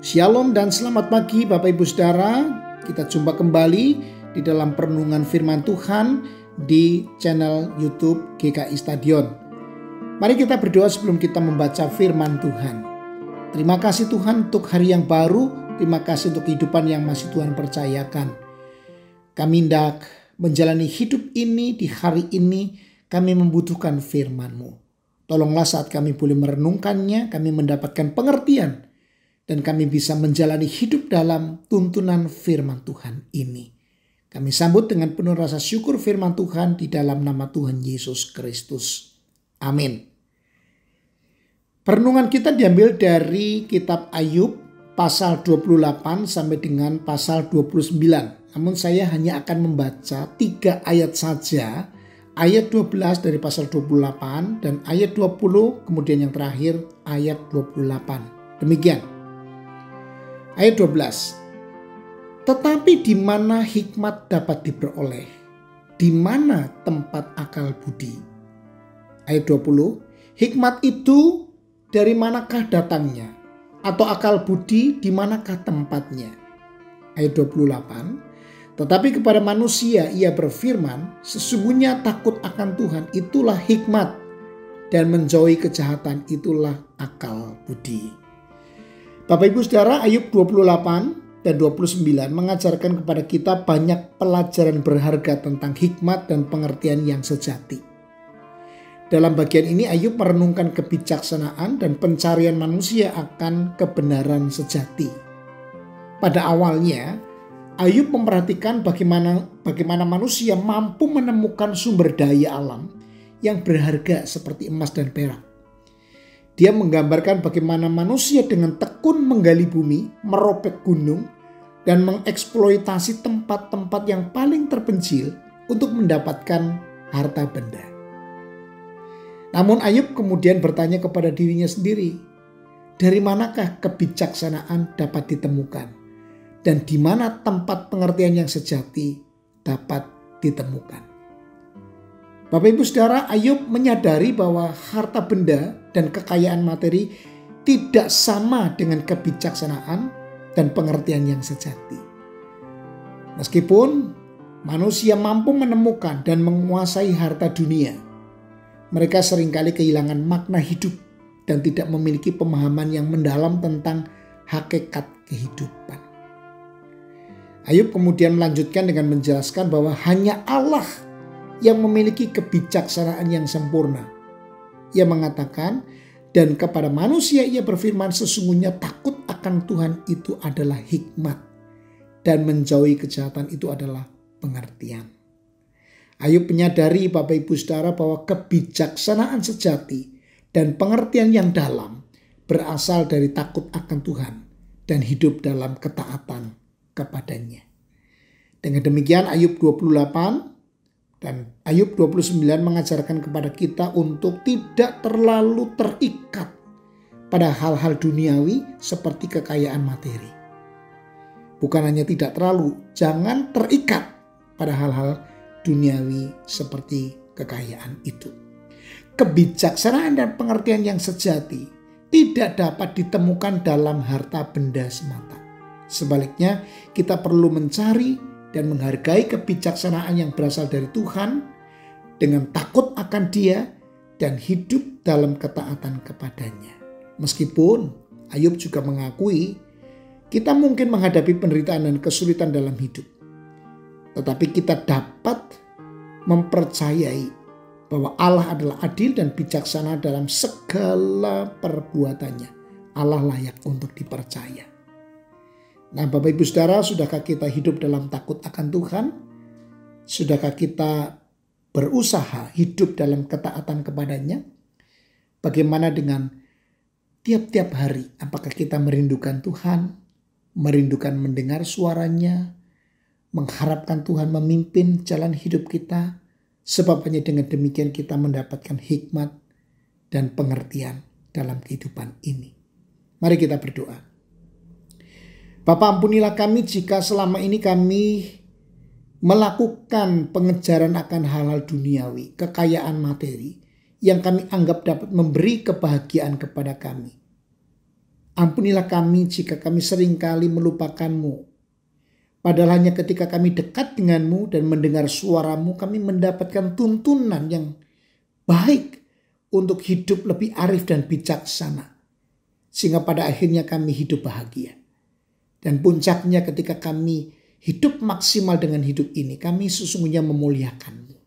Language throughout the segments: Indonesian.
Shalom dan selamat pagi Bapak Ibu Saudara. Kita jumpa kembali di dalam perenungan firman Tuhan di channel YouTube GKI Stadion. Mari kita berdoa sebelum kita membaca firman Tuhan. Terima kasih Tuhan untuk hari yang baru. Terima kasih untuk kehidupan yang masih Tuhan percayakan. Kami hendak menjalani hidup ini di hari ini. Kami membutuhkan firman-Mu. Tolonglah saat kami boleh merenungkannya, kami mendapatkan pengertian. Dan kami bisa menjalani hidup dalam tuntunan firman Tuhan ini. Kami sambut dengan penuh rasa syukur firman Tuhan di dalam nama Tuhan Yesus Kristus. Amin. Perenungan kita diambil dari kitab Ayub pasal 28 sampai dengan pasal 29. Namun saya hanya akan membaca 3 ayat saja. Ayat 12 dari pasal 28 dan ayat 20 kemudian yang terakhir ayat 28. Demikian. Ayat 12. Tetapi di mana hikmat dapat diperoleh? Di mana tempat akal budi? Ayat 20. Hikmat itu dari manakah datangnya? Atau akal budi di manakah tempatnya? Ayat 28. Tetapi kepada manusia ia berfirman, sesungguhnya takut akan Tuhan itulah hikmat, dan menjauhi kejahatan itulah akal budi. Bapak Ibu Saudara, Ayub 28 dan 29 mengajarkan kepada kita banyak pelajaran berharga tentang hikmat dan pengertian yang sejati. Dalam bagian ini Ayub merenungkan kebijaksanaan dan pencarian manusia akan kebenaran sejati. Pada awalnya, Ayub memperhatikan bagaimana manusia mampu menemukan sumber daya alam yang berharga seperti emas dan perak. Dia menggambarkan bagaimana manusia dengan tekun menggali bumi, meropek gunung, dan mengeksploitasi tempat-tempat yang paling terpencil untuk mendapatkan harta benda. Namun Ayub kemudian bertanya kepada dirinya sendiri, dari manakah kebijaksanaan dapat ditemukan? Dan di mana tempat pengertian yang sejati dapat ditemukan? Bapak Ibu Saudara, Ayub menyadari bahwa harta benda dan kekayaan materi tidak sama dengan kebijaksanaan dan pengertian yang sejati. Meskipun manusia mampu menemukan dan menguasai harta dunia, mereka seringkali kehilangan makna hidup dan tidak memiliki pemahaman yang mendalam tentang hakikat kehidupan. Ayub kemudian melanjutkan dengan menjelaskan bahwa hanya Allah yang memiliki kebijaksanaan yang sempurna. Ia mengatakan, dan kepada manusia ia berfirman, sesungguhnya takut akan Tuhan itu adalah hikmat, dan menjauhi kejahatan itu adalah pengertian. Ayub menyadari Bapak Ibu Saudara bahwa kebijaksanaan sejati dan pengertian yang dalam berasal dari takut akan Tuhan dan hidup dalam ketaatan kepadanya. Dengan demikian Ayub 28 dan Ayub 29 mengajarkan kepada kita untuk tidak terlalu terikat pada hal-hal duniawi seperti kekayaan materi. Bukan hanya tidak terlalu, jangan terikat pada hal-hal duniawi seperti kekayaan itu. Kebijaksanaan dan pengertian yang sejati tidak dapat ditemukan dalam harta benda semata. Sebaliknya, kita perlu mencari dan menghargai kebijaksanaan yang berasal dari Tuhan dengan takut akan Dia dan hidup dalam ketaatan kepadanya. Meskipun Ayub juga mengakui kita mungkin menghadapi penderitaan dan kesulitan dalam hidup. Tetapi kita dapat mempercayai bahwa Allah adalah adil dan bijaksana dalam segala perbuatannya. Allah layak untuk dipercaya. Nah Bapak Ibu Saudara, sudahkah kita hidup dalam takut akan Tuhan? Sudahkah kita berusaha hidup dalam ketaatan kepadanya? Bagaimana dengan tiap-tiap hari? Apakah kita merindukan Tuhan? Merindukan mendengar suaranya? Mengharapkan Tuhan memimpin jalan hidup kita? Sebab hanya dengan demikian kita mendapatkan hikmat dan pengertian dalam kehidupan ini. Mari kita berdoa. Bapa, ampunilah kami jika selama ini kami melakukan pengejaran akan hal-hal duniawi, kekayaan materi yang kami anggap dapat memberi kebahagiaan kepada kami. Ampunilah kami jika kami seringkali melupakan-Mu. Padahal hanya ketika kami dekat dengan-Mu dan mendengar suara-Mu, kami mendapatkan tuntunan yang baik untuk hidup lebih arif dan bijaksana. Sehingga pada akhirnya kami hidup bahagia. Dan puncaknya ketika kami hidup maksimal dengan hidup ini, kami sesungguhnya memuliakan-Mu.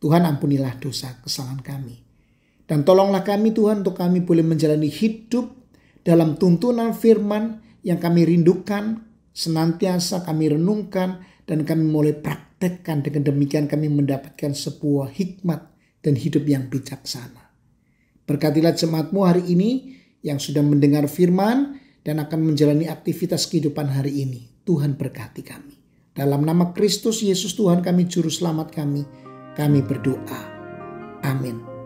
Tuhan, ampunilah dosa kesalahan kami. Dan tolonglah kami Tuhan untuk kami boleh menjalani hidup dalam tuntunan firman yang kami rindukan, senantiasa kami renungkan dan kami mulai praktekkan. Dengan demikian kami mendapatkan sebuah hikmat dan hidup yang bijaksana. Berkatilah jemaat-Mu hari ini yang sudah mendengar firman dan akan menjalani aktivitas kehidupan hari ini. Tuhan berkati kami. Dalam nama Kristus Yesus Tuhan kami, Juru Selamat kami berdoa. Amin.